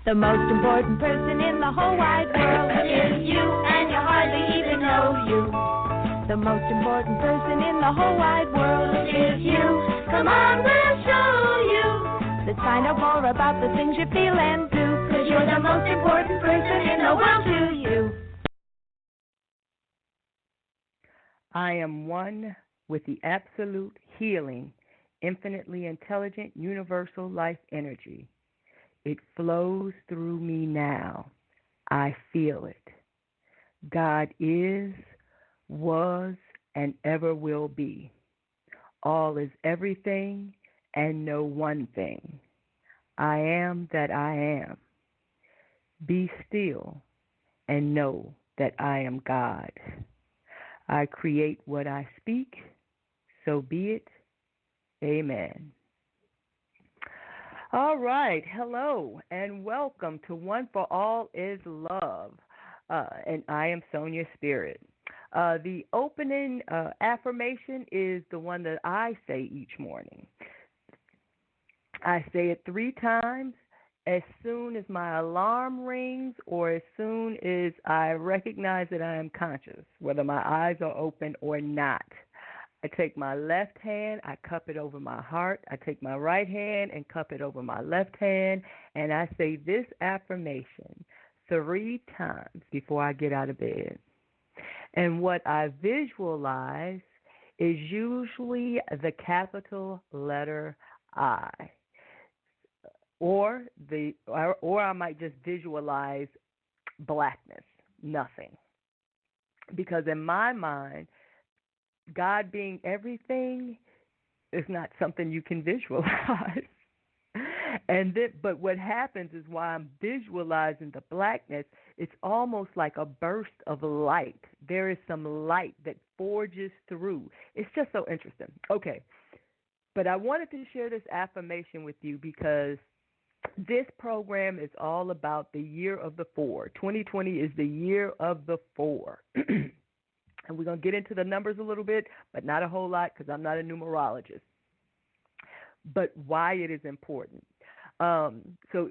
The most important person in the whole wide world is you, and you hardly even know you. The most important person in the whole wide world is you. Come on, we'll show you. Let's find out more about the things you feel and do, 'cause you're the most important person in the world to you. I am one with the absolute healing, infinitely intelligent, universal life energy. It flows through me now. I feel it. God is, was, and ever will be. All is everything and no one thing. I am that I am. Be still and know that I am God. I create what I speak, so be it. Amen. All right. Hello and welcome to One for All is Love. And I am Sonya Spirit. The opening affirmation is the one that I say each morning. I say it 3 times as soon as my alarm rings or as soon as I recognize that I am conscious, whether my eyes are open or not. I take my left hand, I cup it over my heart. I take my right hand and cup it over my left hand, and I say this affirmation 3 times before I get out of bed. And what I visualize is usually the capital letter I. Or I might just visualize blackness, nothing. Because in my mind, God being everything is not something you can visualize. But what happens is while I'm visualizing the blackness, it's almost like a burst of light. There is some light that forges through. It's just so interesting. Okay, but I wanted to share this affirmation with you because this program is all about the year of the 4. 2020 is the year of the 4. And we're going to get into the numbers a little bit, but not a whole lot because I'm not a numerologist. But why it is important. So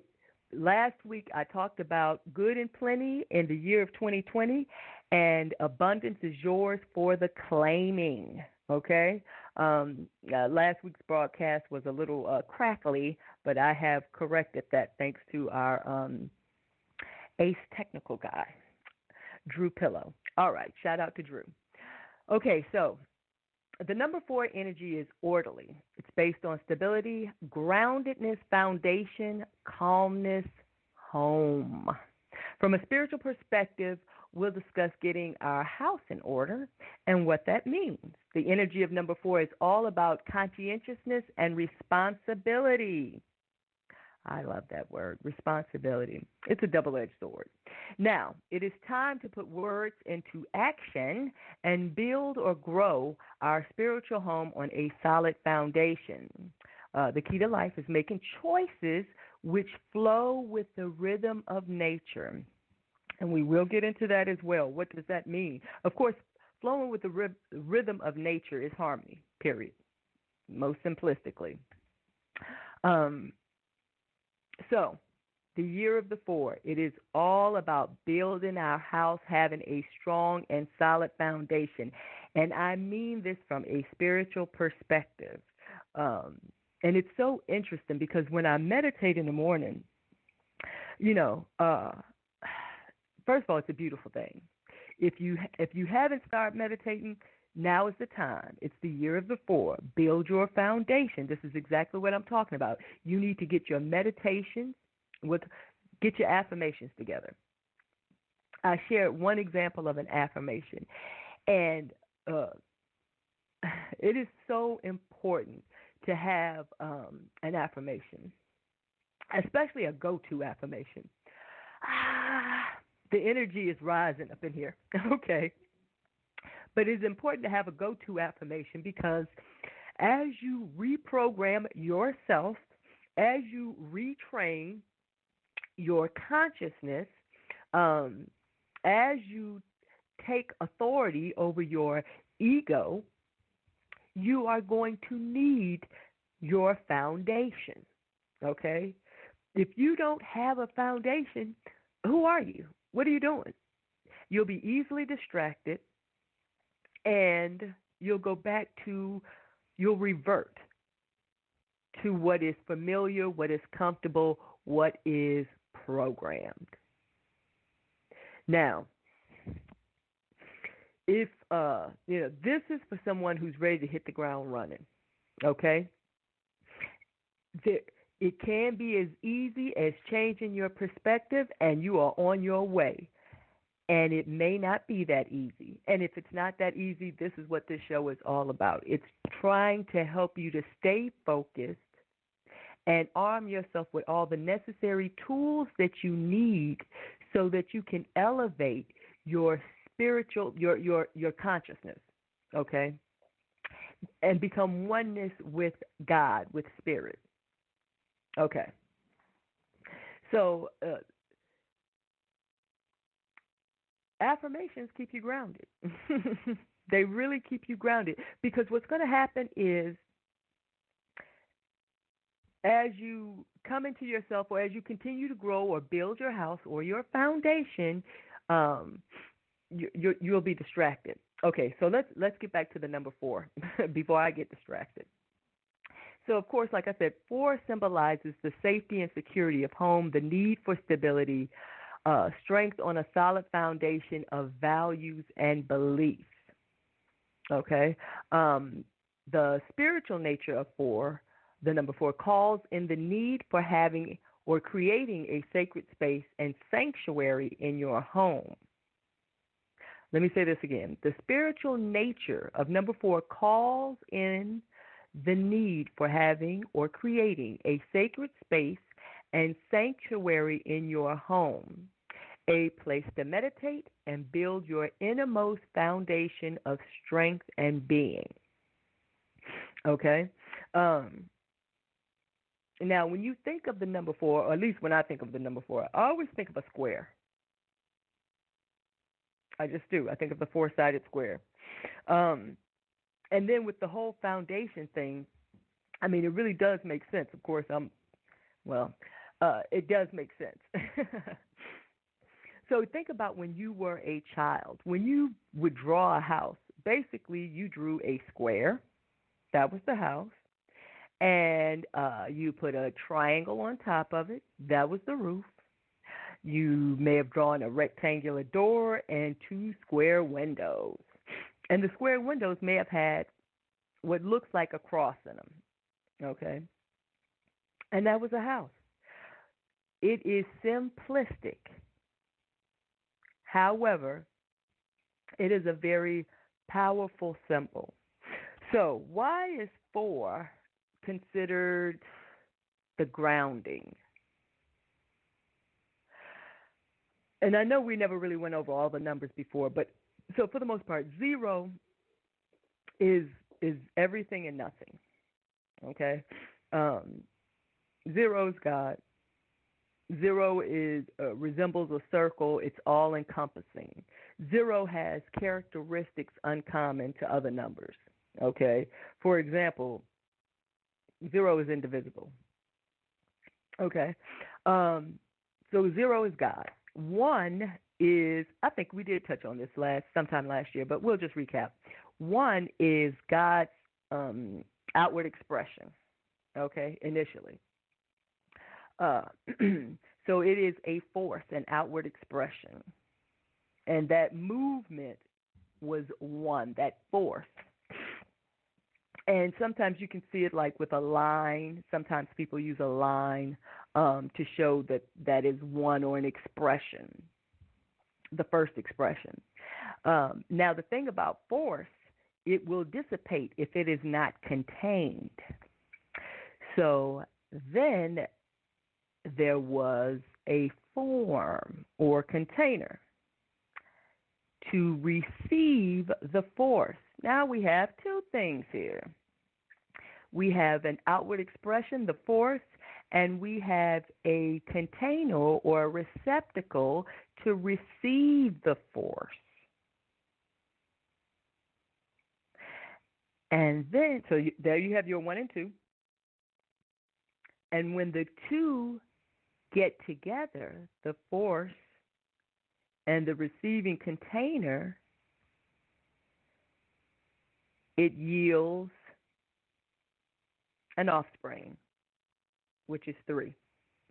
last week I talked about good and plenty in the year of 2020, and abundance is yours for the claiming. Okay? Last week's broadcast was a little crackly, but I have corrected that thanks to our ace technical guy, Drew Pillow. All right, shout out to Drew. Okay, so the number 4 energy is orderly. It's based on stability, groundedness, foundation, calmness, home. From a spiritual perspective, we'll discuss getting our house in order and what that means. The energy of number 4 is all about conscientiousness and responsibility. I love that word, responsibility. It's a double-edged sword. Now, it is time to put words into action and build or grow our spiritual home on a solid foundation. The key to life is making choices which flow with the rhythm of nature. And we will get into that as well. What does that mean? Of course, flowing with the rhythm of nature is harmony, period, most simplistically. So, the year of the 4, it is all about building our house, having a strong and solid foundation. And I mean this from a spiritual perspective. And it's so interesting because when I meditate in the morning, first of all, it's a beautiful thing. If you haven't started meditating, now is the time. It's the year of the 4. Build your foundation. This is exactly what I'm talking about. You need to get your meditations, get your affirmations together. I shared one example of an affirmation, and it is so important to have an affirmation, especially a go-to affirmation. The energy is rising up in here. Okay. But it's important to have a go-to affirmation because as you reprogram yourself, as you retrain your consciousness, as you take authority over your ego, you are going to need your foundation, okay? If you don't have a foundation, who are you? What are you doing? You'll be easily distracted, and you'll revert to what is familiar, what is comfortable, what is programmed. Now, if this is for someone who's ready to hit the ground running, okay? It can be as easy as changing your perspective, and you are on your way. And it may not be that easy. And if it's not that easy, this is what this show is all about. It's trying to help you to stay focused and arm yourself with all the necessary tools that you need so that you can elevate your spiritual, your consciousness, okay? And become oneness with God, with spirit. Okay. So, affirmations keep you grounded. They really keep you grounded, because what's going to happen is, as you come into yourself, or as you continue to grow or build your house or your foundation, you'll be distracted. Okay, so let's get back to the number 4 before I get distracted. So, of course, like I said, 4 symbolizes the safety and security of home, the need for stability, strength on a solid foundation of values and beliefs. Okay? The spiritual nature of 4, the number 4, calls in the need for having or creating a sacred space and sanctuary in your home. Let me say this again. The spiritual nature of number 4 calls in the need for having or creating a sacred space and sanctuary in your home, a place to meditate and build your innermost foundation of strength and being. Okay? Now, when you think of the number 4, or at least when I think of the number 4, I always think of a square. I just do. I think of the 4-sided square. And then with the whole foundation thing, I mean, it really does make sense. Of course, it does make sense. So think about when you were a child. When you would draw a house, basically you drew a square. That was the house. And you put a triangle on top of it. That was the roof. You may have drawn a rectangular door and 2 square windows. And the square windows may have had what looks like a cross in them. Okay? And that was a house. It is simplistic. However, it is a very powerful symbol. So, why is 4 considered the grounding? And I know we never really went over all the numbers before, but so for the most part, 0 is everything and nothing. Okay? 0 is God. 0 resembles a circle. It's all encompassing. 0 has characteristics uncommon to other numbers. Okay? For example, 0 is indivisible. Okay? So 0 is God. 1 is, I think we did touch on this sometime last year, but we'll just recap. 1 is God's outward expression, okay, initially. So it is a force, an outward expression. And that movement was 1, that force. And sometimes you can see it like with a line. Sometimes people use a line to show that is 1, or an expression, the first expression. Now, the thing about force, it will dissipate if it is not contained. So then there was a form or container to receive the force. Now we have 2 things here. We have an outward expression, the force, and we have a container or a receptacle to receive the force. And then, so there you have your 1 and 2. And when the 2 get together, the force and the receiving container, it yields an offspring, which is 3.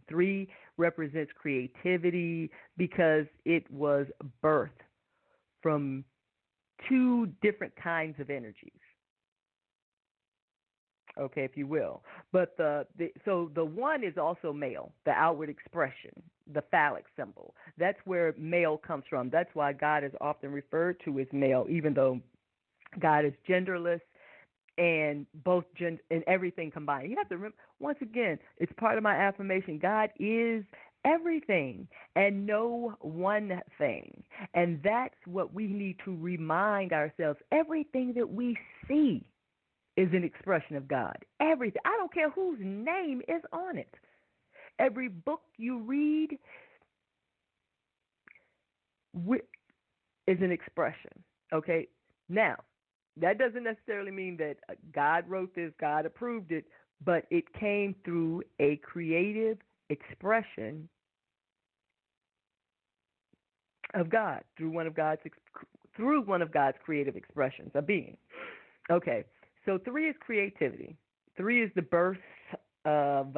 3 represents creativity because it was birthed from 2 different kinds of energies. Okay, if you will. But so the 1 is also male, the outward expression, the phallic symbol. That's where male comes from. That's why God is often referred to as male, even though God is genderless and both gender and everything combined. You have to remember, once again, it's part of my affirmation. God is everything and no one thing. And that's what we need to remind ourselves. Everything that we see is an expression of God. Everything. I don't care whose name is on it. Every book you read is an expression. Okay? Now, that doesn't necessarily mean that God wrote this, God approved it, but it came through a creative expression of God, through one of God's creative expressions, a being. Okay. So 3 is creativity. 3 is the birth of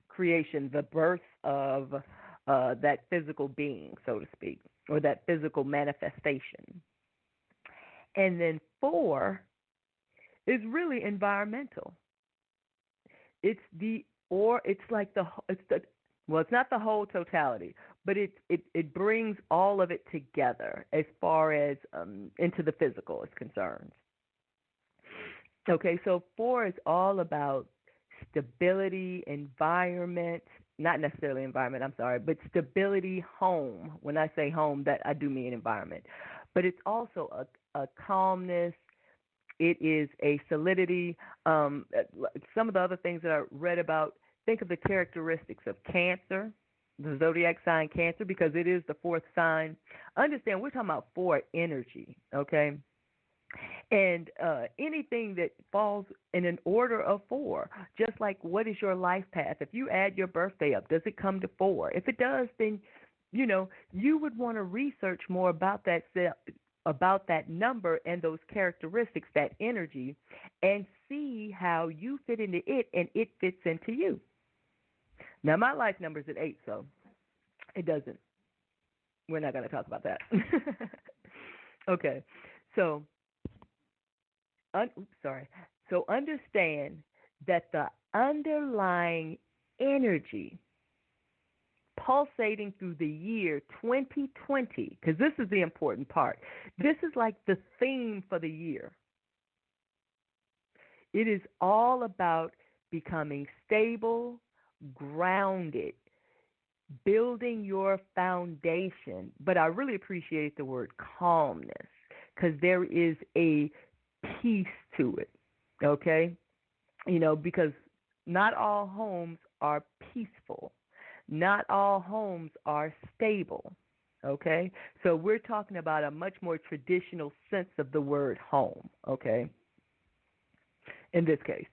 creation, the birth of that physical being, so to speak, or that physical manifestation. And then 4 is really environmental. It's not the whole totality, but it brings all of it together as far as into the physical is concerned. Okay, so 4 is all about stability, environment, not necessarily environment, I'm sorry, but stability, home. When I say home, that I do mean environment. But it's also a calmness. It is a solidity. Some of the other things that I read about, think of the characteristics of Cancer, the zodiac sign Cancer, because it is the 4th sign. Understand, we're talking about 4 energy, okay? And anything that falls in an order of 4, just like what is your life path? If you add your birthday up, does it come to 4? If it does, then, you would want to research more about that number and those characteristics, that energy, and see how you fit into it and it fits into you. Now, my life number is at 8, so it doesn't. We're not going to talk about that. Okay, so So understand that the underlying energy pulsating through the year 2020, because this is the important part. This is like the theme for the year. It is all about becoming stable, grounded, building your foundation. But I really appreciate the word calmness, because there is a peace to it, okay? Because not all homes are peaceful. Not all homes are stable, okay? So we're talking about a much more traditional sense of the word home, okay, in this case.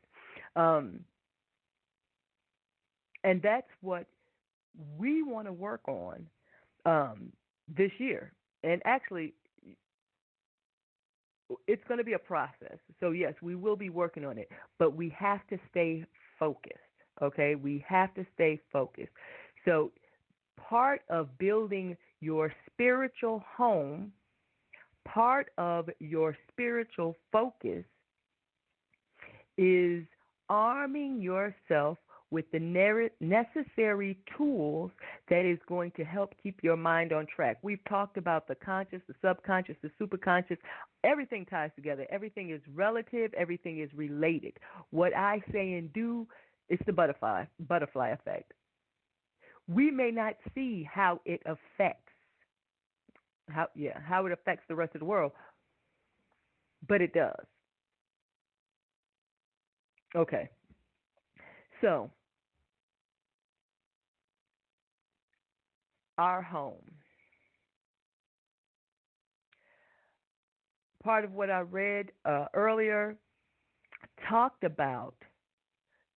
And that's what we want to work on this year. And actually, it's going to be a process. So, yes, we will be working on it, but we have to stay focused, okay? We have to stay focused. So part of building your spiritual home, part of your spiritual focus is arming yourself with the necessary tools that is going to help keep your mind on track. We've talked about the conscious, the subconscious, the superconscious. Everything ties together. Everything is relative. Everything is related. What I say and do is the butterfly effect. We may not see how it affects how it affects the rest of the world, but it does. Okay. So, our home. Part of what I read earlier talked about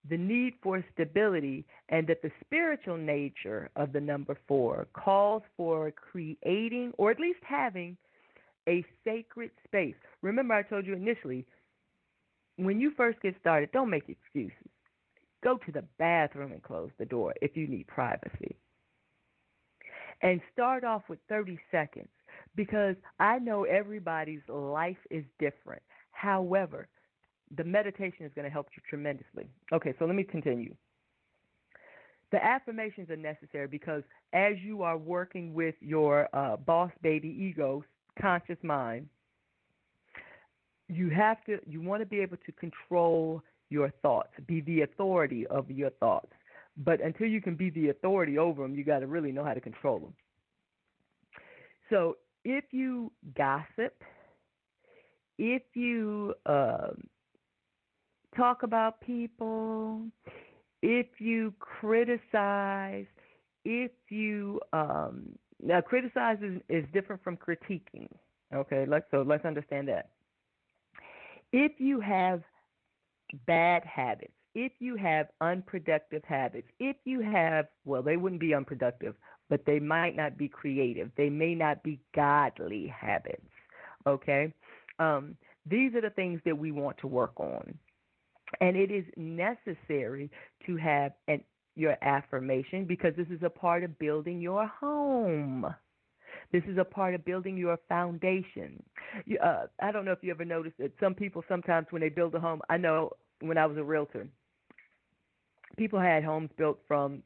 the need for stability, and that the spiritual nature of the number 4 calls for creating or at least having a sacred space. Remember, I told you initially, when you first get started, don't make excuses. Go to the bathroom and close the door if you need privacy. And start off with 30 seconds, because I know everybody's life is different. However, the meditation is going to help you tremendously. Okay, so let me continue. The affirmations are necessary because as you are working with your boss baby ego, conscious mind, you want to be able to control your thoughts, be the authority of your thoughts. But until you can be the authority over them, you got to really know how to control them. So if you gossip, if you talk about people, if you criticize, if you now criticize is different from critiquing. Okay, let's understand that. If you have bad habits, if you have unproductive habits, if you have, well, they wouldn't be unproductive, but they might not be creative. They may not be godly habits, okay? These are the things that we want to work on. And it is necessary to have your affirmation because this is a part of building your home. This is a part of building your foundation. I don't know if you ever noticed that some people sometimes when they build a home, I know when I was a realtor, people had homes built from,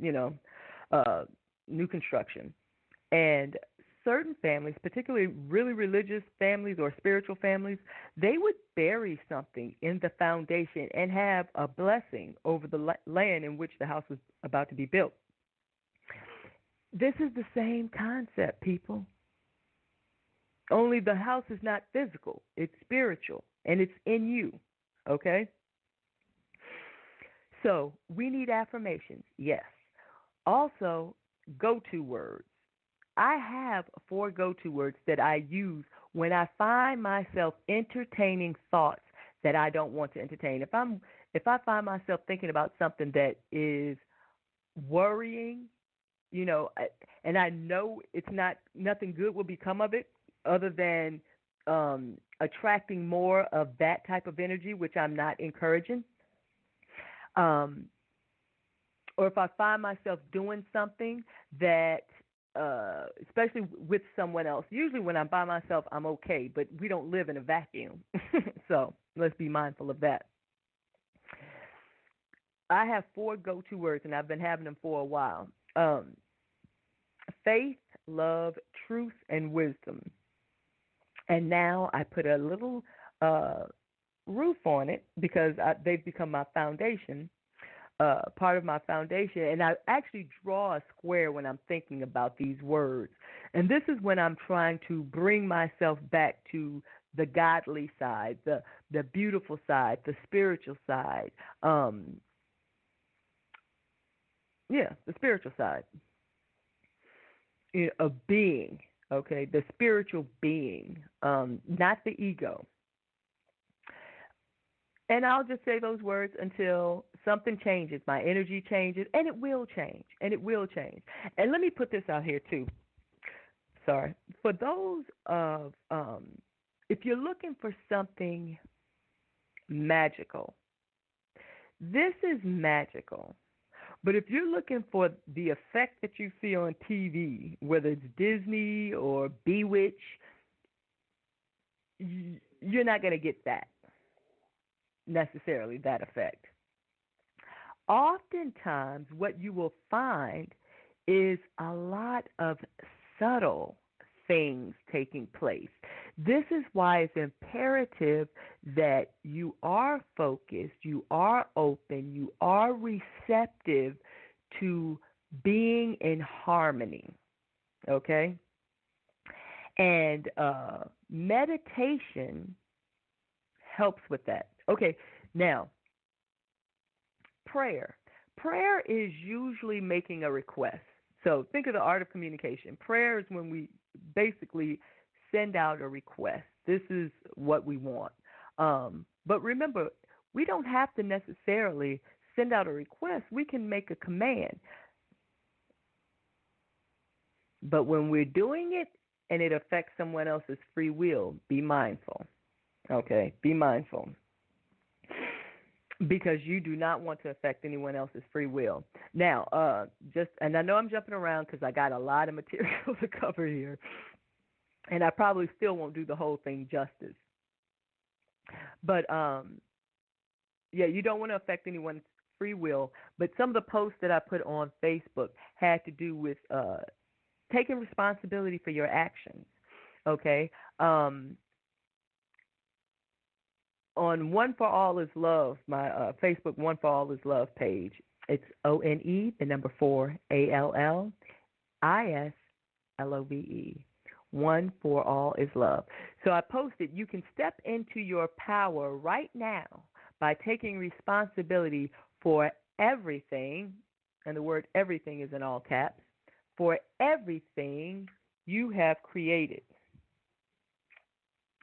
new construction. And certain families, particularly really religious families or spiritual families, they would bury something in the foundation and have a blessing over the land in which the house was about to be built. This is the same concept, people. Only the house is not physical. It's spiritual, and it's in you, okay? So we need affirmations, yes. Also, go-to words. I have 4 go-to words that I use when I find myself entertaining thoughts that I don't want to entertain. If I find myself thinking about something that is worrying, and I know nothing good will become of it other than attracting more of that type of energy, which I'm not encouraging. Or if I find myself doing something that, especially with someone else, usually when I'm by myself, I'm okay, but we don't live in a vacuum. So let's be mindful of that. I have 4 go-to words, and I've been having them for a while. Faith, love, truth, and wisdom. And now I put a little roof on it because they've become my foundation, part of my foundation. And I actually draw a square when I'm thinking about these words. And this is when I'm trying to bring myself back to the godly side, the beautiful side, the spiritual side. The spiritual side of being, okay, the spiritual being, not the ego. And I'll just say those words until something changes, my energy changes, and it will change, And let me put this out here too. Sorry. For those of, if you're looking for something magical, this is magical. But if you're looking for the effect that you see on TV, whether it's Disney or Bewitch, you're not going to get that, necessarily, that effect. Oftentimes, what you will find is a lot of subtle things taking place. This is why it's imperative that you are focused, you are open, you are receptive to being in harmony, okay? And meditation helps with that. Okay, now, prayer. Prayer is usually making a request. So think of the art of communication. Prayer is when we basically send out a request. This is what we want. But remember, we don't have to necessarily send out a request. We can make a command. But when we're doing it and it affects someone else's free will, be mindful. Okay? Be mindful. Because you do not want to affect anyone else's free will. Now, and I know I'm jumping around because I got a lot of material to cover here, and I probably still won't do the whole thing justice. But, yeah, you don't want to affect anyone's free will, but some of the posts that I put on Facebook had to do with taking responsibility for your actions, okay? On One4ALLisLove, my Facebook One4ALLisLove page, it's ONE, the number 4, ALLISLOVE. One4ALLisLove. So I posted, you can step into your power right now by taking responsibility for everything, and the word everything is in all caps, for everything you have created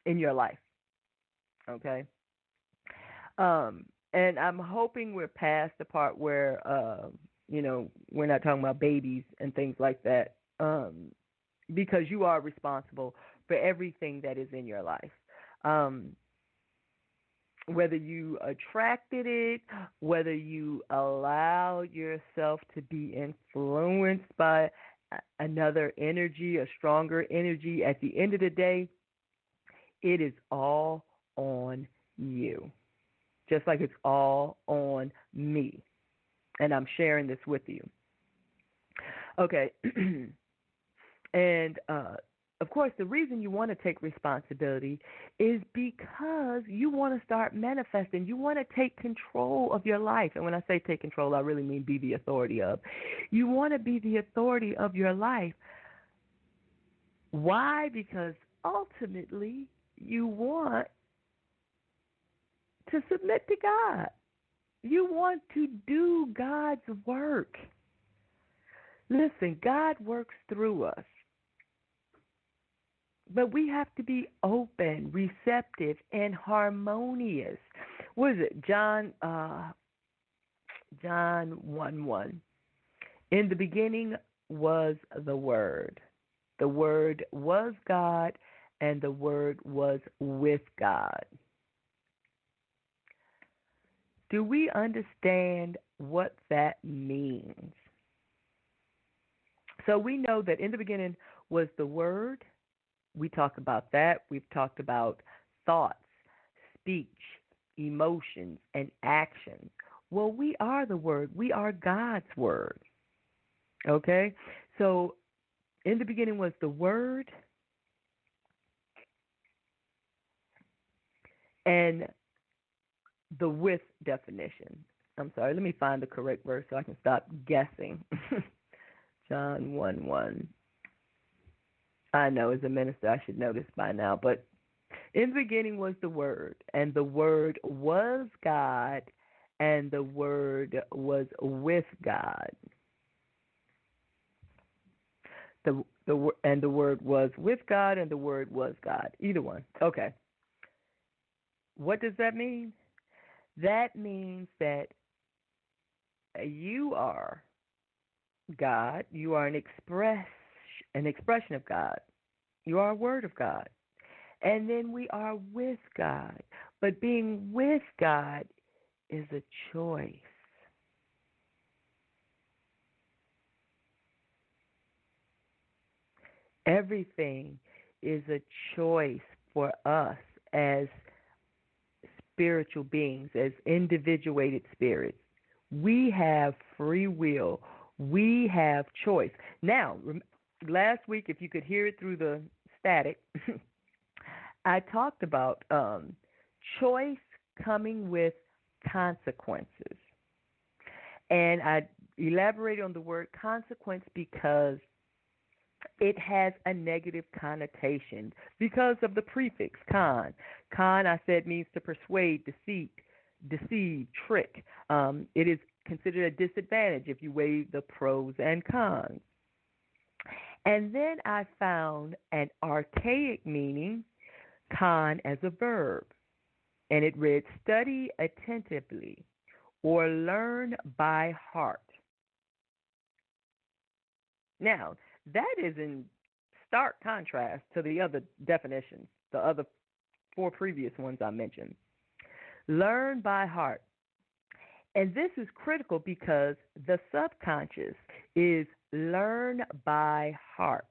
in your life. Okay? And I'm hoping we're past the part where, we're not talking about babies and things like that, because you are responsible for everything that is in your life. Whether you attracted it, whether you allowed yourself to be influenced by another energy, a stronger energy, at the end of the day, it is all on you. Just like it's all on me. And I'm sharing this with you. Okay. And, of course, the reason you want to take responsibility is because you want to start manifesting. You want to take control of your life. And when I say take control, I really mean be the authority of. You want to be the authority of your life. Why? Because ultimately you want to submit to God. You want to do God's work. Listen, God works through us. But we have to be open, receptive, and harmonious. What is it? John 1:1. In the beginning was the Word. The Word was God, and the Word was with God. Do we understand what that means? So we know that in the beginning was the Word. We talk about that. We've talked about thoughts, speech, emotions, and actions. Well, we are the Word. We are God's Word. Okay? So in the beginning was the Word, and the with definition. I'm sorry, let me find the correct verse so I can stop guessing. John 1:1. I know, as a minister, I should know this by now, but in the beginning was the Word, and the Word was God, and the Word was with God. And the Word was with God, and the Word was God. Either one. Okay. What does that mean? That means that you are God. You are an expression of God. You are a word of God. And then we are with God. But being with God is a choice. Everything is a choice for us as spiritual beings, as individuated spirits. We have free will. We have choice. Now, last week, if you could hear it through the static, I talked about choice coming with consequences. And I elaborated on the word consequence because it has a negative connotation because of the prefix con. Con, I said, means to persuade, deceive, trick. It is considered a disadvantage if you weigh the pros and cons. And then I found an archaic meaning, con, as a verb. And it read, study attentively or learn by heart. Now, that is in stark contrast to the other definitions, the other four previous ones I mentioned. Learn by heart. And this is critical because the subconscious is learn by heart.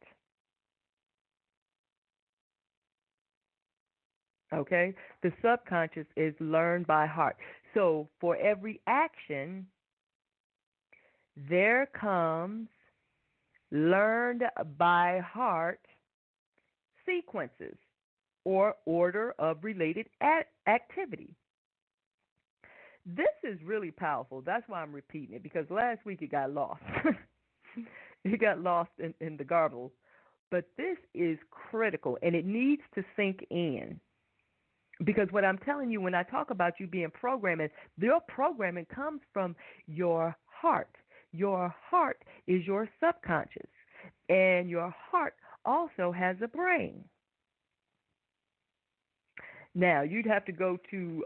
Okay? The subconscious is learned by heart. So for every action, there comes learned by heart sequences or order of related activity. This is really powerful. That's why I'm repeating it, because last week it got lost. It got lost in the garble. But this is critical, and it needs to sink in. Because what I'm telling you when I talk about you being programming, your programming comes from your heart. Your heart is your subconscious, and your heart also has a brain. Now, you'd have to go to,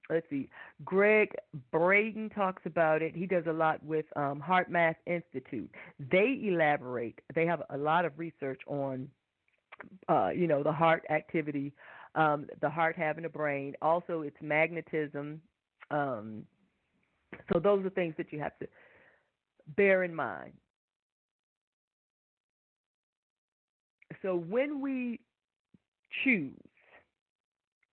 let's see, Greg Braden talks about it. He does a lot with Heart Math Institute. They elaborate. They have a lot of research on, the heart activity, the heart having a brain, also its magnetism. So those are things that you have to bear in mind. So when we choose,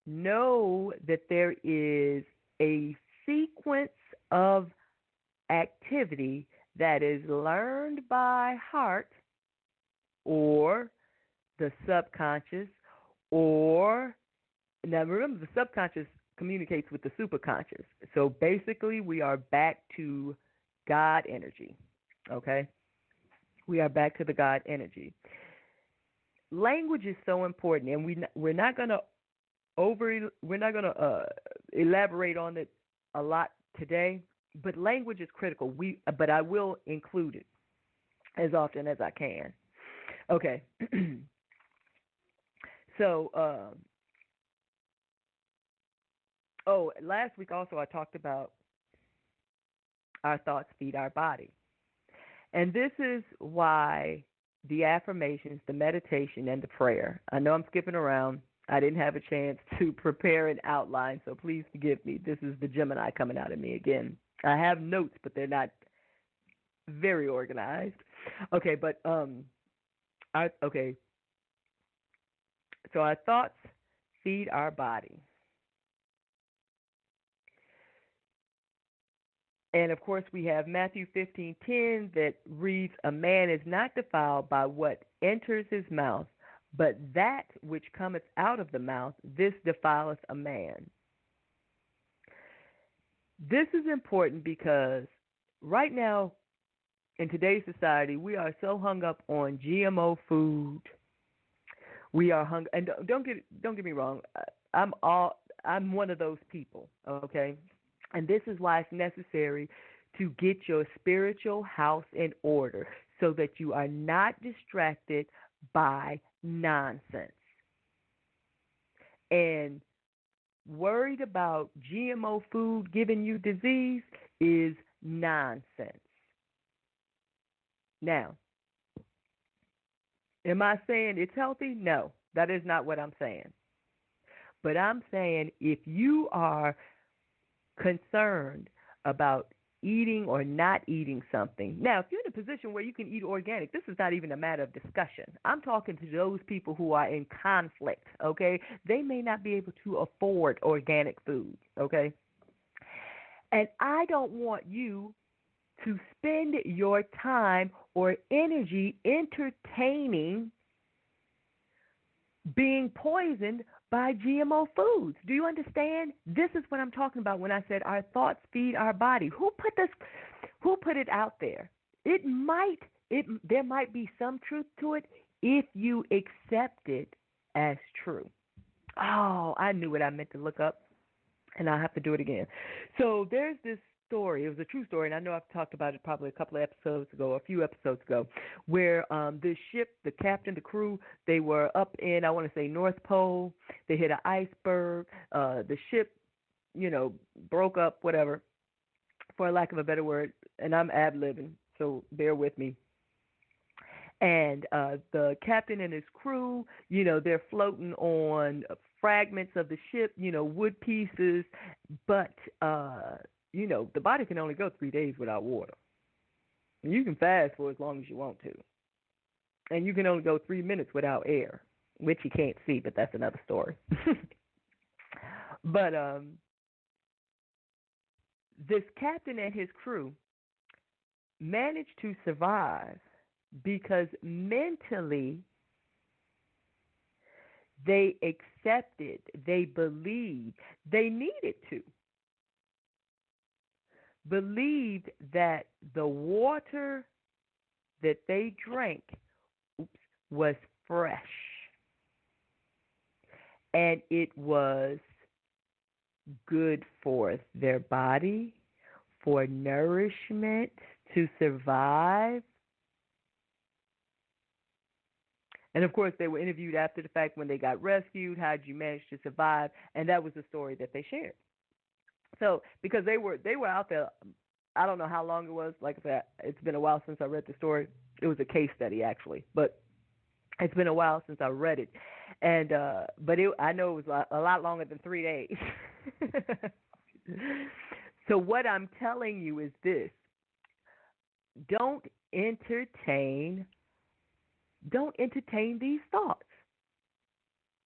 know that there is a sequence of activity that is learned by heart or the subconscious, or, now remember, the subconscious communicates with the superconscious. So basically we are back to God energy, okay? We are back to the God energy. Language is so important, and we're not going to elaborate on it a lot today, but language is critical. But I will include it as often as I can. Okay. So, last week also I talked about our thoughts feed our body. And this is why the affirmations, the meditation, and the prayer. I know I'm skipping around. I didn't have a chance to prepare an outline, so please forgive me. This is the Gemini coming out of me again. I have notes, but they're not very organized. Okay, but so our thoughts feed our body. And, of course, we have Matthew 15:10 that reads, "A man is not defiled by what enters his mouth, but that which cometh out of the mouth, this defileth a man." This is important because right now in today's society, we are so hung up on GMO food. We are hung, and don't get me wrong, I'm one of those people, okay? And this is why it's necessary to get your spiritual house in order so that you are not distracted by nonsense. And worried about GMO food giving you disease is nonsense. Now, am I saying it's healthy? No, that is not what I'm saying. But I'm saying if you are concerned about eating or not eating something. Now, if you're in a position where you can eat organic, this is not even a matter of discussion. I'm talking to those people who are in conflict, okay? They may not be able to afford organic food, okay? And I don't want you to spend your time or energy entertaining being poisoned by GMO foods. Do you understand? This is what I'm talking about when I said our thoughts feed our body. Who put it out there? There might be some truth to it if you accept it as true. Oh, I knew what I meant to look up, and I'll have to do it again. So there's this story. It was a true story, and I know I've talked about it probably a few episodes ago, where this ship, the captain, the crew, they were up in, I want to say, North Pole. They hit an iceberg. The ship, broke up, whatever. for lack of a better word, and I'm ad-libbing, so bear with me. And the captain and his crew, they're floating on fragments of the ship, wood pieces, but, the body can only go 3 days without water. You can fast for as long as you want to. And you can only go 3 minutes without air, which you can't see, but that's another story. But this captain and his crew managed to survive because mentally they accepted, they believed, they needed to. Believed that the water that they drank was fresh. And it was good for their body, for nourishment, to survive. And of course, they were interviewed after the fact when they got rescued. How did you manage to survive? And that was the story that they shared. So, because they were out there, I don't know how long it was. Like I said, it's been a while since I read the story. It was a case study actually, but it's been a while since I read it. And but I know it was a lot longer than 3 days. So what I'm telling you is this: don't entertain these thoughts.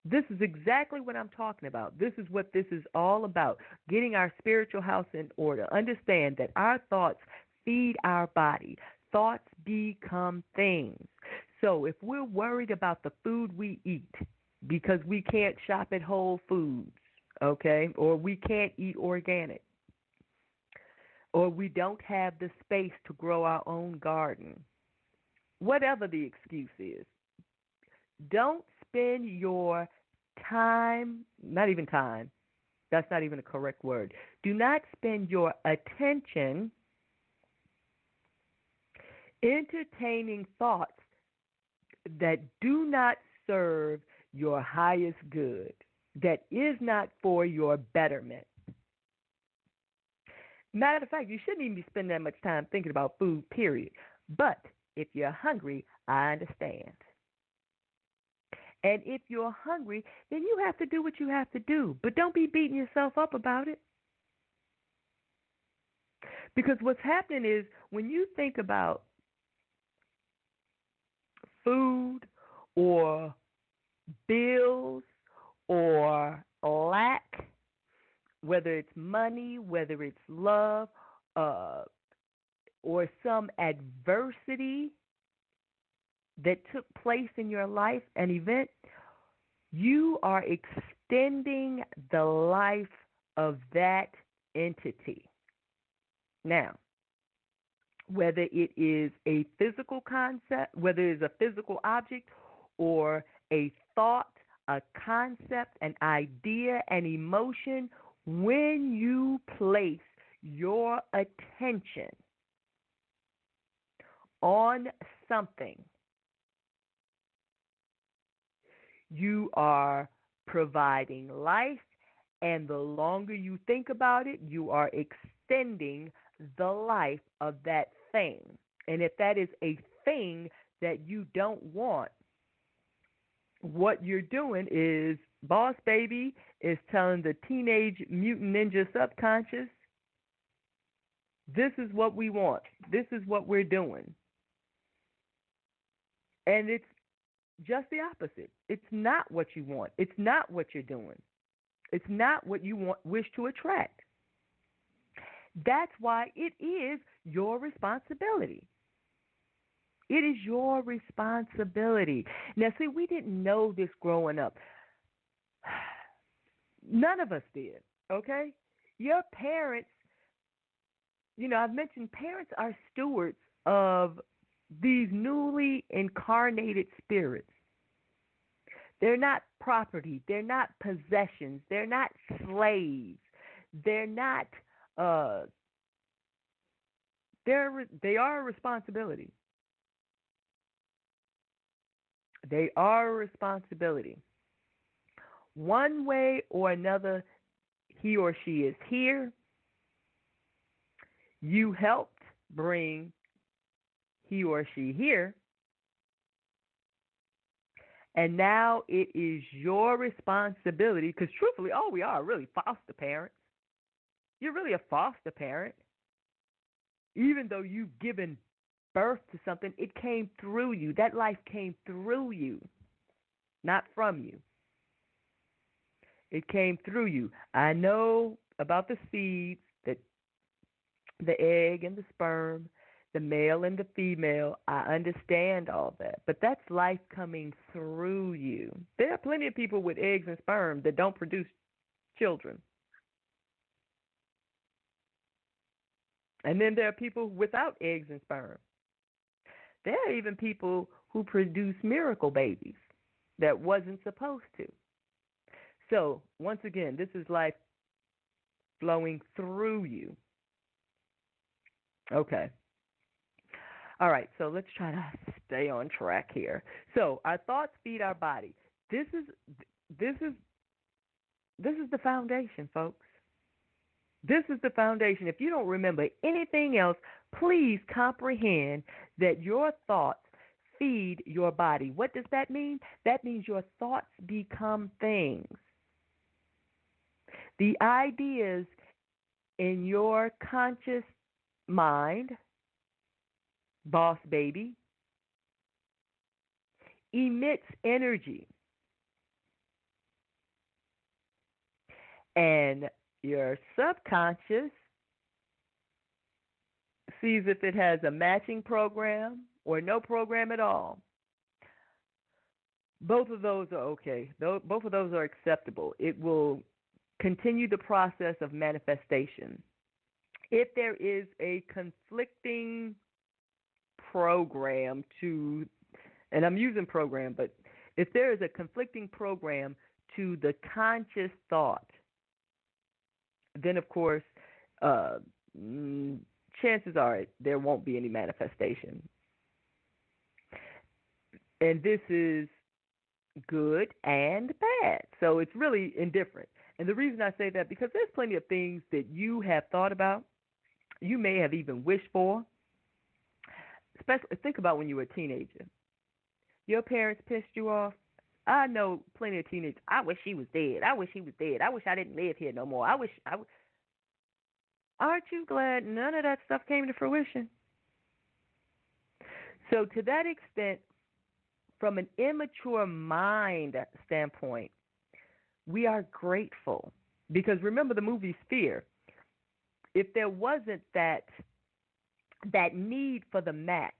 This is exactly what I'm talking about. This is what this is all about, getting our spiritual house in order. Understand that our thoughts feed our body. Thoughts become things. So if we're worried about the food we eat because we can't shop at Whole Foods, okay, or we can't eat organic, or we don't have the space to grow our own garden, whatever the excuse is, don't spend your time, not even time, that's not even a correct word. Do not spend your attention entertaining thoughts that do not serve your highest good, that is not for your betterment. Matter of fact, you shouldn't even be spending that much time thinking about food, period. But if you're hungry, I understand. And if you're hungry, then you have to do what you have to do. But don't be beating yourself up about it. Because what's happening is when you think about food or bills or lack, whether it's money, whether it's love, or some adversity that took place in your life, an event, you are extending the life of that entity. Now, whether it is a physical concept, whether it is a physical object or a thought, a concept, an idea, an emotion, when you place your attention on something, you are providing life, and the longer you think about it, you are extending the life of that thing. And if that is a thing that you don't want, what you're doing is, Boss Baby is telling the Teenage Mutant Ninja subconscious, this is what we want. This is what we're doing. And it's just the opposite. It's not what you want. It's not what you're doing. It's not what you wish to attract. That's why it is your responsibility. It is your responsibility. Now, see, we didn't know this growing up. None of us did, okay? Your parents, I've mentioned parents are stewards of these newly incarnated spirits. They're not property. They're not possessions. They're not slaves. They're not, they are a responsibility. They are a responsibility. One way or another, he or she is here. You helped bring he or she here, and now it is your responsibility, because truthfully, all we are really foster parents. You're really a foster parent. Even though you've given birth to something, it came through you. That life came through you, not from you. It came through you. I know about the seeds, that the egg and the sperm, the male and the female. I understand all that. But that's life coming through you. There are plenty of people with eggs and sperm that don't produce children. And then there are people without eggs and sperm. There are even people who produce miracle babies that wasn't supposed to. So, once again, this is life flowing through you. Okay. All right, so let's try to stay on track here. So, our thoughts feed our body. This is the foundation, folks. This is the foundation. If you don't remember anything else, please comprehend that your thoughts feed your body. What does that mean? That means your thoughts become things. The ideas in your conscious mind, boss baby, emits energy. And your subconscious sees if it has a matching program or no program at all. Both of those are okay. Both of those are acceptable. It will continue the process of manifestation. If there is a conflicting program to, and I'm using program, but if there is a conflicting program to the conscious thought, then of course, chances are there won't be any manifestation. And this is good and bad. So it's really indifferent. And the reason I say that, because there's plenty of things that you have thought about, you may have even wished for. Especially, think about when you were a teenager. Your parents pissed you off. I know plenty of teenagers. I wish he was dead. I wish he was dead. I wish I didn't live here no more. Aren't you glad none of that stuff came to fruition? So to that extent, from an immature mind standpoint, we are grateful. Because remember the movie Sphere. If there wasn't that need for the match,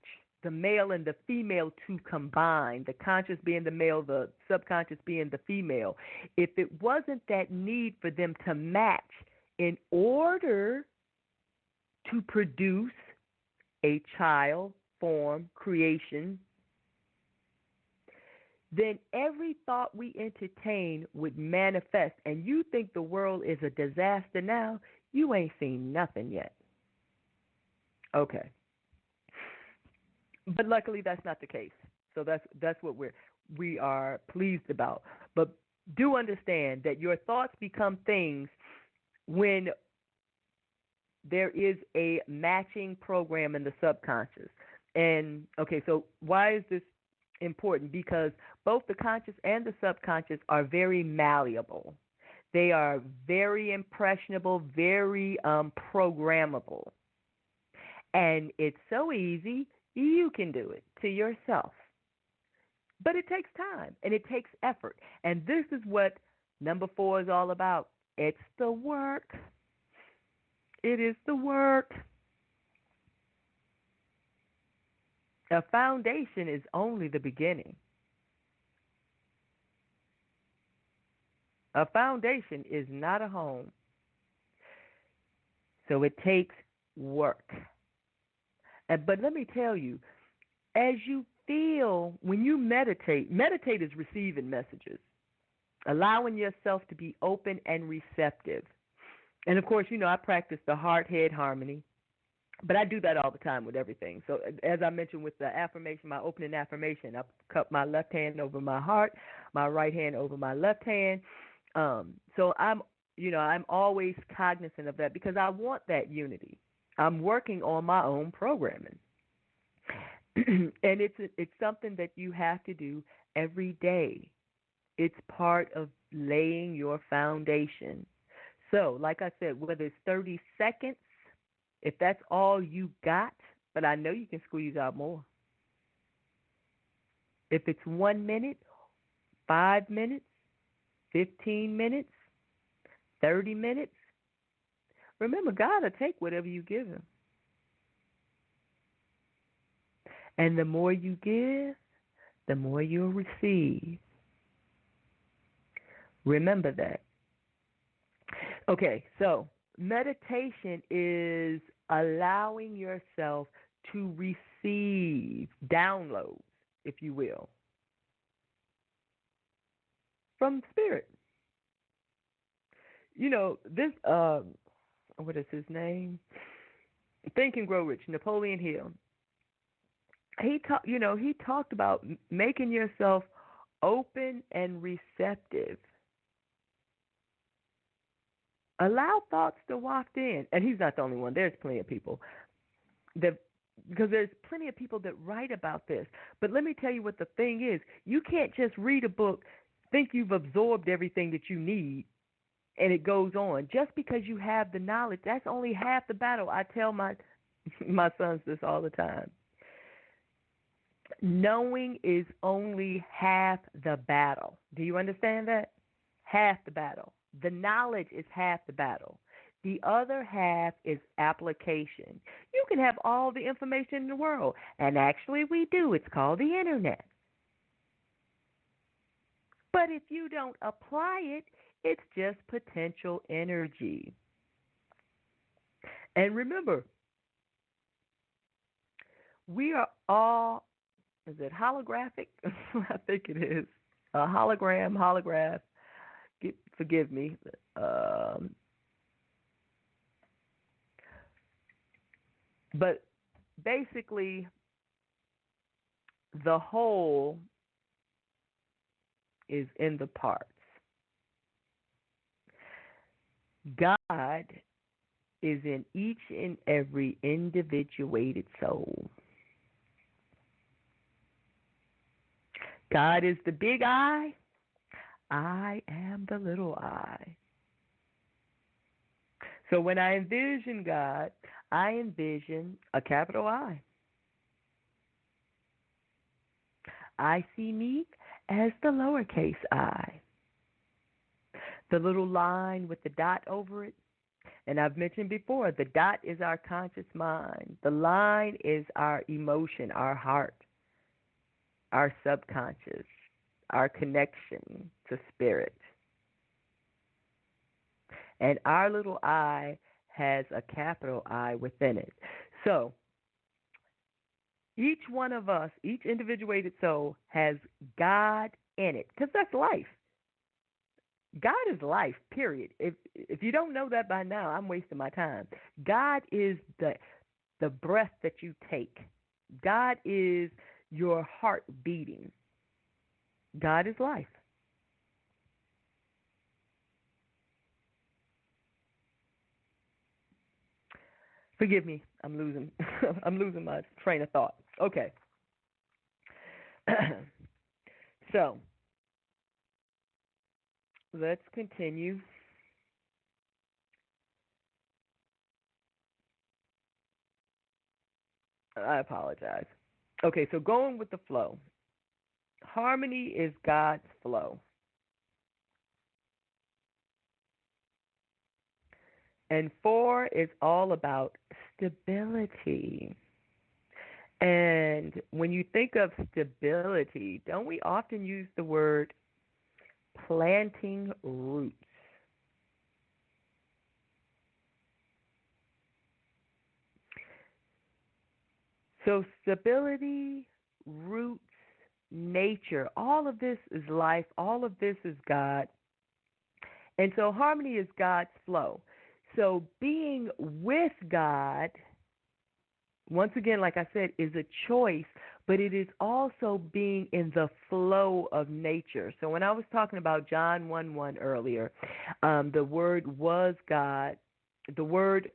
the male and the female to combine, the conscious being the male, the subconscious being the female, if it wasn't that need for them to match in order to produce a child form creation, then every thought we entertain would manifest. And you think the world is a disaster now? You ain't seen nothing yet. Okay. But luckily that's not the case. So that's what we are pleased about. But do understand that your thoughts become things when there is a matching program in the subconscious. And okay, so why is this important? Because both the conscious and the subconscious are very malleable. They are very impressionable, very programmable. And it's so easy, you can do it to yourself. But it takes time and it takes effort. And this is what number 4 is all about. It's the work. It is the work. A foundation is only the beginning. A foundation is not a home. So it takes work. But let me tell you, as you feel, when you meditate is receiving messages, allowing yourself to be open and receptive. And of course, I practice the heart-head harmony, but I do that all the time with everything. So as I mentioned with the affirmation, my opening affirmation, I cup my left hand over my heart, my right hand over my left hand. So I'm always cognizant of that because I want that unity. I'm working on my own programming. And it's something that you have to do every day. It's part of laying your foundation. So, like I said, whether it's 30 seconds, if that's all you got, but I know you can squeeze out more. If it's 1 minute, 5 minutes, 15 minutes, 30 minutes, remember, God will take whatever you give him. And the more you give, the more you'll receive. Remember that. Okay, so meditation is allowing yourself to receive downloads, if you will, from spirit. You know, this, what is his name? Think and Grow Rich, Napoleon Hill. He talked about making yourself open and receptive. Allow thoughts to waft in. And he's not the only one. There's plenty of people because there's plenty of people that write about this. But let me tell you what the thing is. You can't just read a book, think you've absorbed everything that you need, and it goes on. Just because you have the knowledge, that's only half the battle. I tell my sons this all the time. Knowing is only half the battle. Do you understand that? Half the battle. The knowledge is half the battle. The other half is application. You can have all the information in the world, and actually we do. It's called the internet. But if you don't apply it, it's just potential energy. And remember, we are all, is it holographic? I think it is. A holograph. Forgive me. But basically, the whole is in the parts. God is in each and every individuated soul. God is the big I. I am the little I. So when I envision God, I envision a capital I. I see me as the lowercase I. The little line with the dot over it. And I've mentioned before, the dot is our conscious mind. The line is our emotion, our heart, our subconscious, our connection to spirit. And our little I has a capital I within it. So each one of us, each individuated soul has God in it, because that's life. God is life, period. If you don't know that by now, I'm wasting my time. God is the breath that you take. God is your heart beating. God is life. Forgive me, I'm losing my train of thought. Okay. So, let's continue. I apologize. Okay, so going with the flow. Harmony is God's flow. And 4 is all about stability. And when you think of stability, don't we often use the word planting roots? So stability, roots, nature, all of this is life, all of this is God. And so harmony is God's flow. So being with God, once again, like I said, is a choice, but it is also being in the flow of nature. So when I was talking about John 1:1 earlier, the Word was God. The Word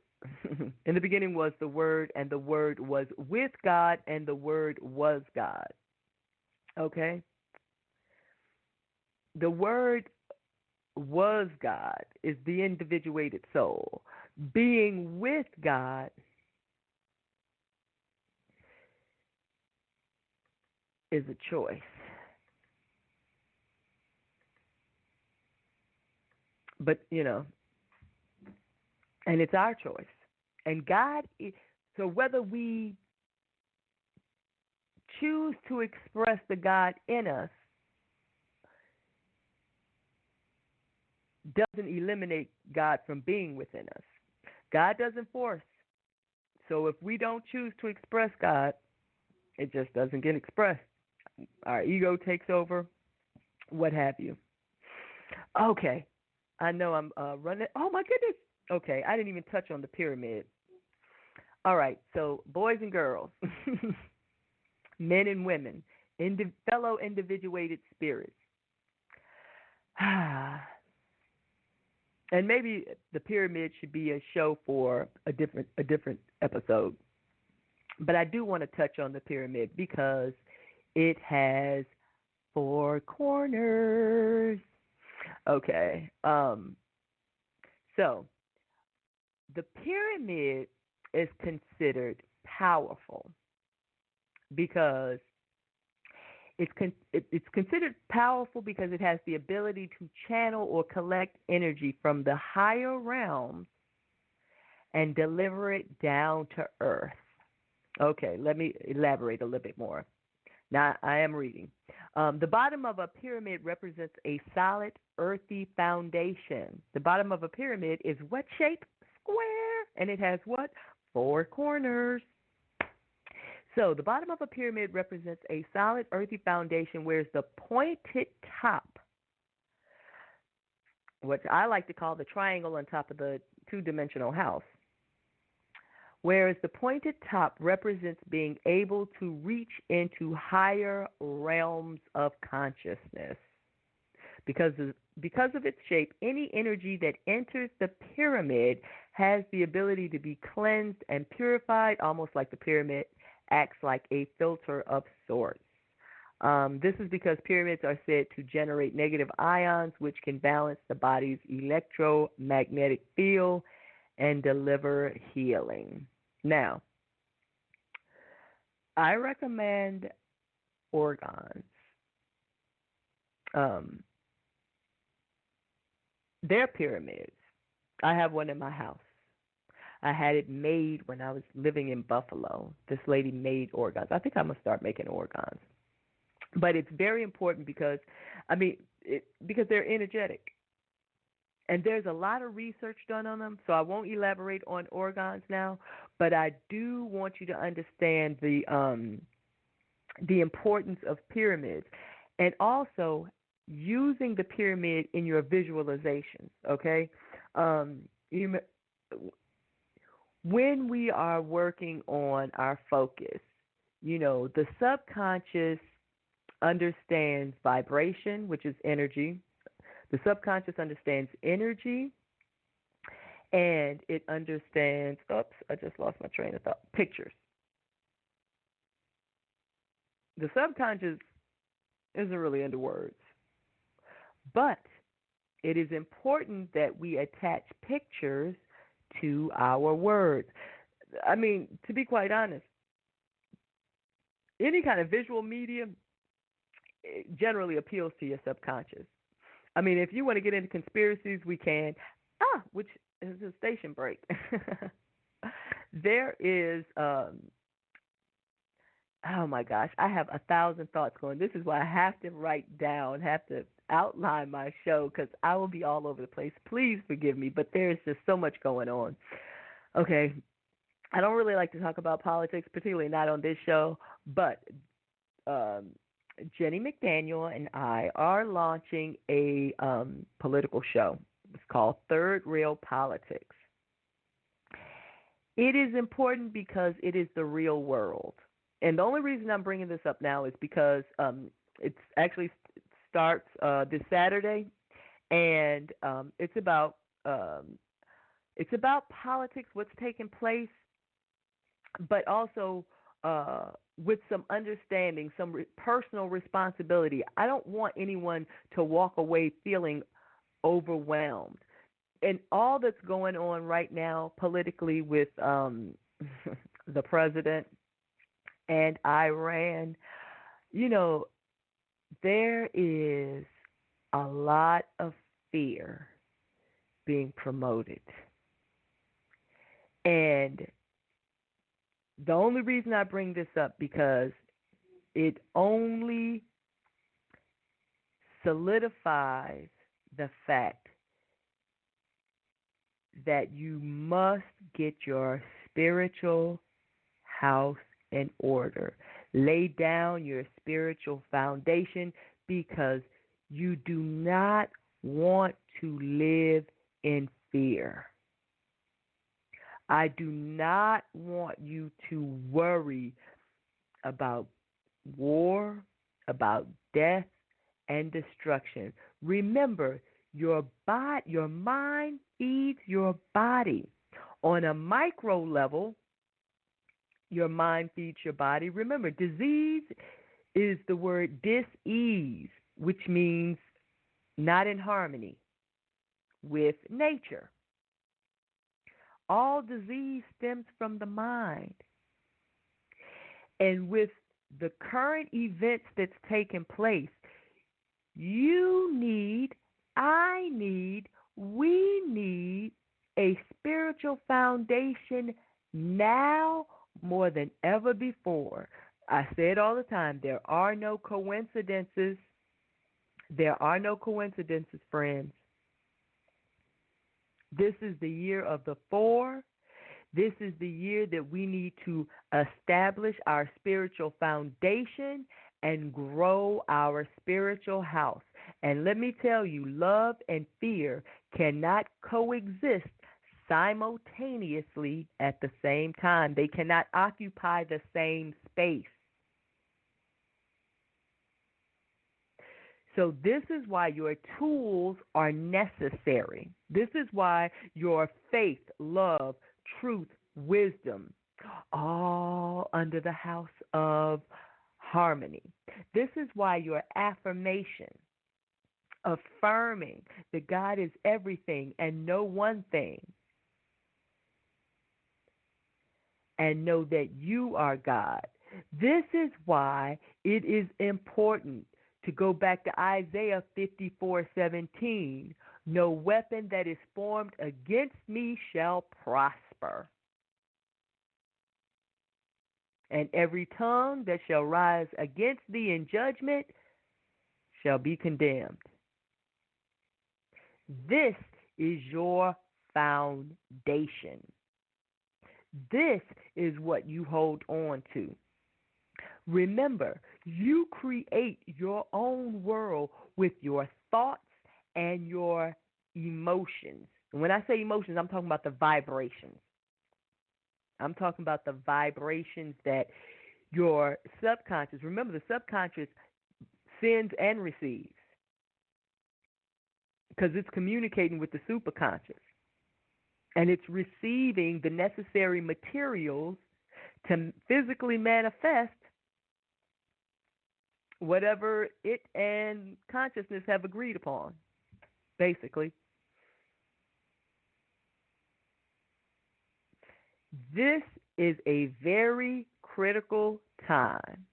In the beginning was the Word, and the Word was with God, and the Word was God. Okay? The Word was God is the individuated soul. Being with God is a choice. But, and it's our choice. And God, so whether we choose to express the God in us doesn't eliminate God from being within us. God doesn't force. So if we don't choose to express God, it just doesn't get expressed. Our ego takes over, what have you. Okay. I know I'm running. Oh, my goodness. Okay. I didn't even touch on the pyramid. All right. So boys and girls, men and women, fellow individuated spirits. And maybe the pyramid should be a show for a different episode. But I do want to touch on the pyramid because it has 4 corners. Okay. So the pyramid is considered powerful because it's considered powerful because it has the ability to channel or collect energy from the higher realms and deliver it down to earth. Okay, let me elaborate a little bit more. Now, I am reading. The bottom of a pyramid represents a solid, earthy foundation. The bottom of a pyramid is what shape? Square. And it has what? 4 corners. So the bottom of a pyramid represents a solid, earthy foundation, whereas the pointed top, which I like to call the triangle on top of the 2-dimensional house, whereas the pointed top represents being able to reach into higher realms of consciousness. Because of its shape, any energy that enters the pyramid has the ability to be cleansed and purified, almost like the pyramid acts like a filter of sorts. This is because pyramids are said to generate negative ions, which can balance the body's electromagnetic field and deliver healing. Now, I recommend organs. They're pyramids. I have one in my house. I had it made when I was living in Buffalo. This lady made organs. I think I'm going to start making organs. But it's very important because they're energetic. And there's a lot of research done on them, so I won't elaborate on organs now, but I do want you to understand the importance of pyramids and also using the pyramid in your visualizations, okay? When we are working on our focus, the subconscious understands vibration, which is energy. The subconscious understands energy, and it understands, I just lost my train of thought, pictures. The subconscious isn't really into words, but it is important that we attach pictures to our words. To be quite honest, any kind of visual medium generally appeals to your subconscious. If you want to get into conspiracies, we can. Which is a station break. There is, oh my gosh, I have 1,000 thoughts going. This is why I have to write down, have to outline my show because I will be all over the place. Please forgive me, but there's just so much going on. Okay, I don't really like to talk about politics, particularly not on this show, but Jenny McDaniel and I are launching a political show. It's called Third Real Politics. It is important because it is the real world. And the only reason I'm bringing this up now is because it actually starts this Saturday, and it's about It's about politics, what's taking place, but also with some understanding, some personal responsibility. I don't want anyone to walk away feeling overwhelmed. And all that's going on right now politically with the president and Iran, you know, there is a lot of fear being promoted. And the only reason I bring this up because it only solidifies the fact that you must get your spiritual house in order. Lay down your spiritual foundation because you do not want to live in fear. I do not want you to worry about war, about death, and destruction. Remember, your mind feeds your body. On a micro level, your mind feeds your body. Remember, disease is the word dis-ease, which means not in harmony with nature. All disease stems from the mind. And with the current events that's taking place, you need, I need, we need a spiritual foundation now more than ever before. I say it all the time. There are no coincidences. There are no coincidences, friends. This is the year of the 4. This is the year that we need to establish our spiritual foundation and grow our spiritual house. And let me tell you, love and fear cannot coexist simultaneously at the same time. They cannot occupy the same space. So this is why your tools are necessary. This is why your faith, love, truth, wisdom, all under the house of harmony. This is why your affirmation, affirming that God is everything and know one thing, and know that you are God. This is why it is important to go back to Isaiah 54:17. No weapon that is formed against me shall prosper. And every tongue that shall rise against thee in judgment shall be condemned. This is your foundation. This is what you hold on to. Remember, you create your own world with your thoughts and your emotions. And when I say emotions, I'm talking about the vibrations. I'm talking about the vibrations that your subconscious, remember the subconscious sends and receives because it's communicating with the superconscious. And it's receiving the necessary materials to physically manifest whatever it and consciousness have agreed upon, basically. This is a very critical time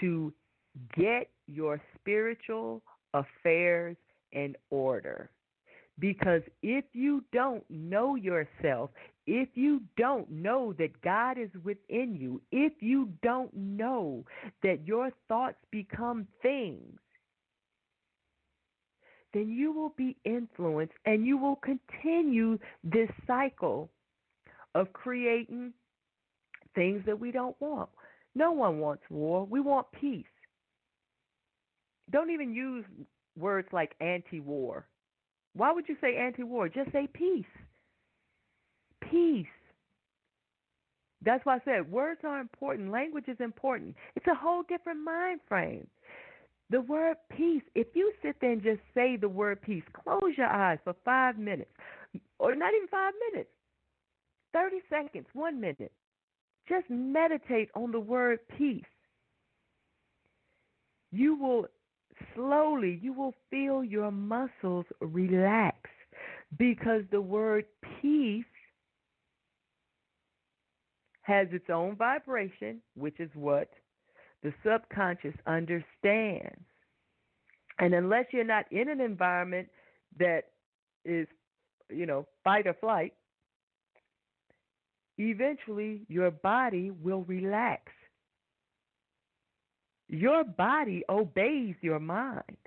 to get your spiritual affairs in order. Because if you don't know yourself, if you don't know that God is within you, if you don't know that your thoughts become things, then you will be influenced and you will continue this cycle of creating things that we don't want. No one wants war. We want peace. Don't even use words like anti-war. Why would you say anti-war? Just say peace. Peace. That's why I said words are important. Language is important. It's a whole different mind frame. The word peace, if you sit there and just say the word peace, close your eyes for 5 minutes. or not even 5 minutes, 30 seconds, 1 minute. Just meditate on the word peace. You will feel your muscles relax because the word peace has its own vibration, which is what the subconscious understands. And unless you're not in an environment that is, fight or flight, eventually your body will relax. Your body obeys your mind.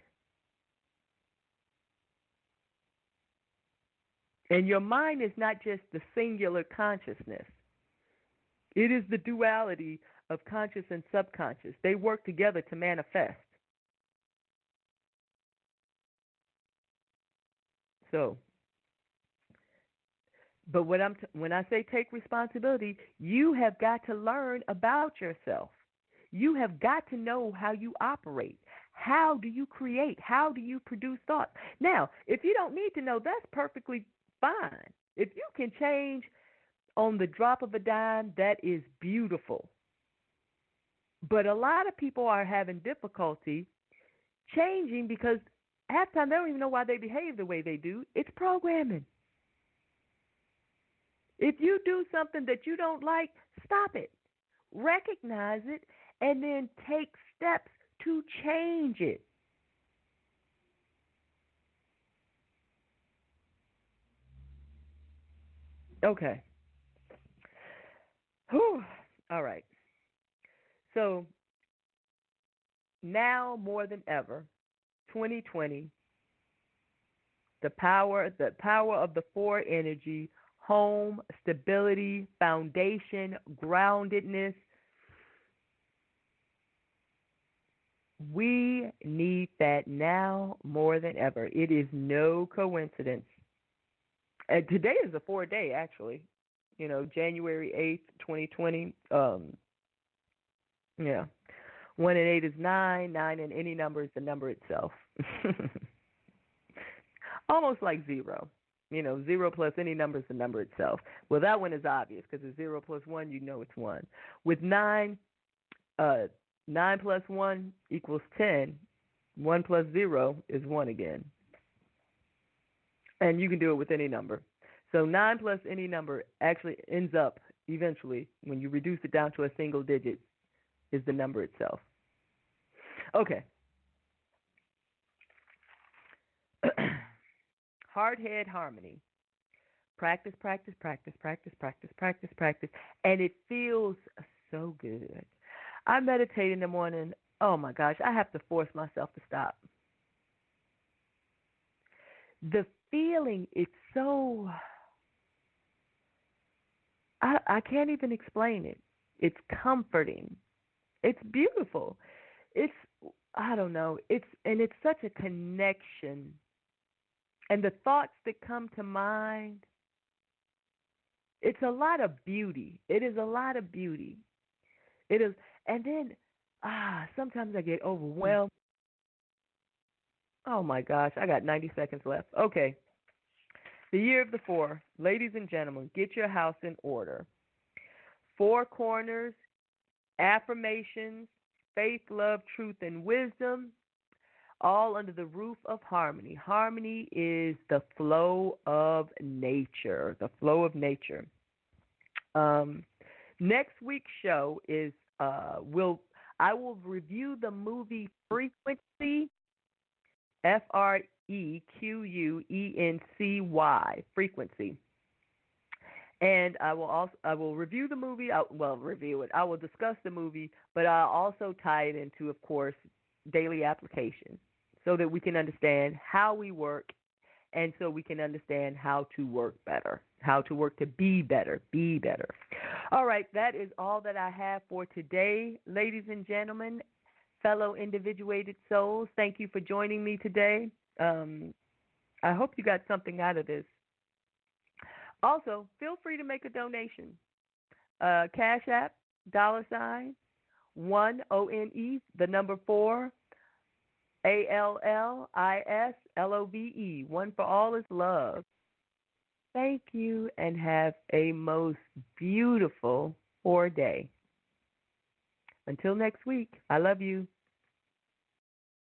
And your mind is not just the singular consciousness. It is the duality of conscious and subconscious. They work together to manifest. So, but when I say take responsibility, you have got to learn about yourself. You have got to know how you operate. How do you create? How do you produce thoughts? Now, if you don't need to know, that's perfectly fine. If you can change on the drop of a dime, that is beautiful. But a lot of people are having difficulty changing because half the time they don't even know why they behave the way they do. It's programming. If you do something that you don't like, stop it. Recognize it and then take steps to change it. Okay. Whew. All right. So now more than ever, 2020, the power of the four energy, home, stability, foundation, groundedness. We need that now more than ever. It is no coincidence. And today is a 4-day, actually. January 8th, 2020. Yeah. 1 and 8 is 9. 9 and any number is the number itself. Almost like 0. 0 plus any number is the number itself. Well, that one is obvious because it's 0 plus 1, you know it's 1. With 9, 9 plus 1 equals 10. 1 plus 0 is 1 again. And you can do it with any number. So 9 plus any number actually ends up eventually, when you reduce it down to a single digit, is the number itself. Okay. Heart, head, harmony. Practice, practice, practice, practice, practice, practice, practice. And it feels so good. I meditate in the morning. Oh, my gosh. I have to force myself to stop. The feeling, it's so... I can't even explain it. It's comforting. It's beautiful. I don't know. It's such a connection. And the thoughts that come to mind, it's a lot of beauty. It is a lot of beauty. It is. And then, sometimes I get overwhelmed. Oh, my gosh. I got 90 seconds left. Okay. The year of the 4. Ladies and gentlemen, get your house in order. 4 corners, affirmations, faith, love, truth, and wisdom, all under the roof of harmony. Harmony is the flow of nature, the flow of nature. Next week's show is I will review the movie Frequency, Frequency, Frequency. And I will review the movie. Review it. I will discuss the movie, but I'll also tie it into, of course, daily application so that we can understand how we work and so we can understand how to work better, how to work to be better, be better. All right, that is all that I have for today, ladies and gentlemen, fellow individuated souls. Thank you for joining me today. I hope you got something out of this. Also, feel free to make a donation. Cash App, $, 1ONE, the number 4, ALLISLOVE. One for all is love. thank you, and have a most beautiful 4 day. Until next week, I love you.